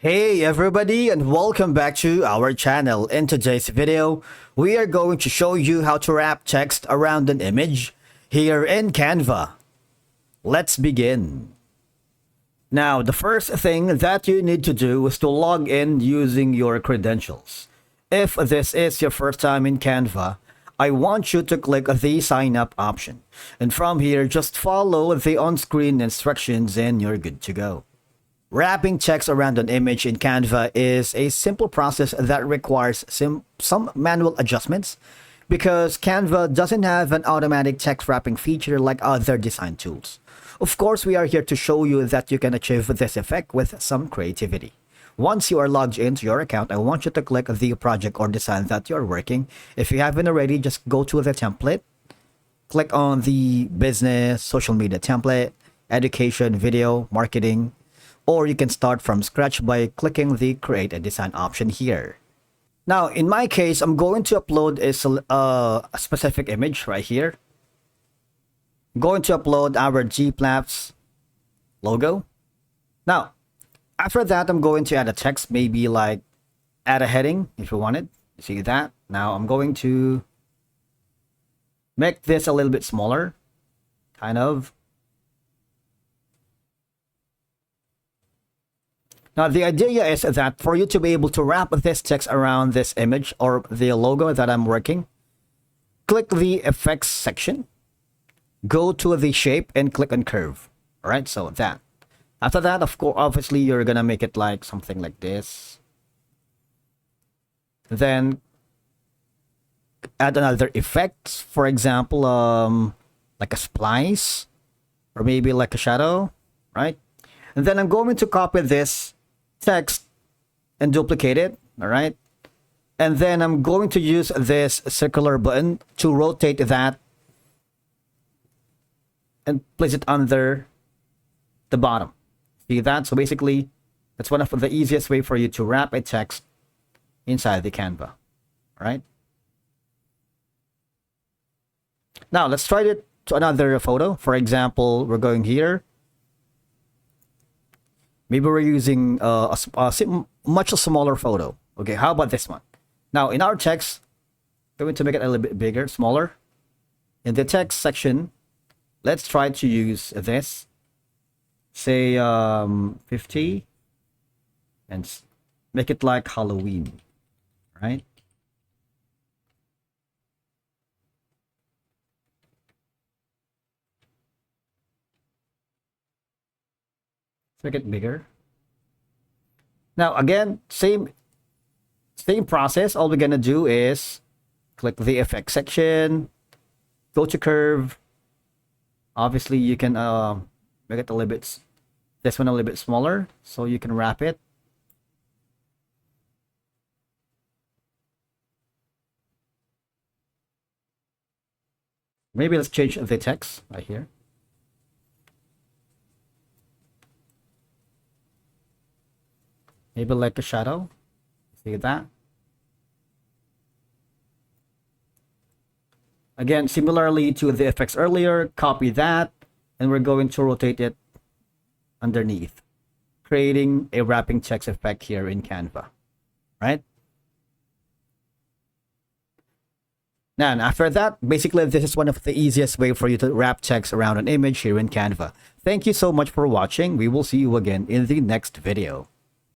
Hey everybody, and welcome back to our channel. In today's video, we are going to show you how to wrap text around an image here in Canva. Let's begin. Now, the first thing that you need to do is to log in using your credentials. If this is your first time in Canva, I want you to click the sign up option. And from here, just follow the on-screen instructions and you're good to go. Wrapping text around an image in Canva is a simple process that requires some manual adjustments because Canva doesn't have an automatic text wrapping feature like other design tools. Of course, we are here to show you that you can achieve this effect with some creativity. Once you are logged into your account, I want you to click the project or design that you're working. If you haven't already, just go to the template, click on the business, social media template, education, video, marketing, or you can start from scratch by clicking the create a design option here. Now, in my case, I'm going to upload a specific image right here. I'm going to upload our G-Plaps logo. Now, after that, I'm going to add a text, maybe like add a heading if you want it. You see that? Now, I'm going to make this a little bit smaller, kind of. Now, the idea is that for you to be able to wrap this text around this image or the logo that I'm working, click the effects section, go to the shape and click on curve. All right, so that. After that, of course, obviously, you're going to make it like something like this. Then add another effect, for example, like a splice or maybe like a shadow, right? And then I'm going to copy this text and duplicate it, all right? And then I'm going to use this circular button to rotate that and place it under the bottom. See that? So basically, that's one of the easiest way for you to wrap a text inside the Canva, all right? Now, let's try it to another photo. For example, we're going here. Maybe we're using much smaller photo. Okay, how about this one? Now, in our text, I'm going to make it a little bit bigger, smaller. In the text section, let's try to use this. Say 50. And make it like Halloween, right? Make it bigger. Now again, same process. All we're gonna do is click the effect section, go to curve. Obviously, you can make it a little bit, this one a little bit smaller, so you can wrap it. Maybe let's change the text right here. Maybe like a shadow. See that? Again, similarly to the effects earlier, copy that, and we're going to rotate it underneath, creating a wrapping text effect here in Canva, right? Now, and after that, basically, this is one of the easiest way for you to wrap text around an image here in Canva. Thank you so much for watching. We will see you again in the next video.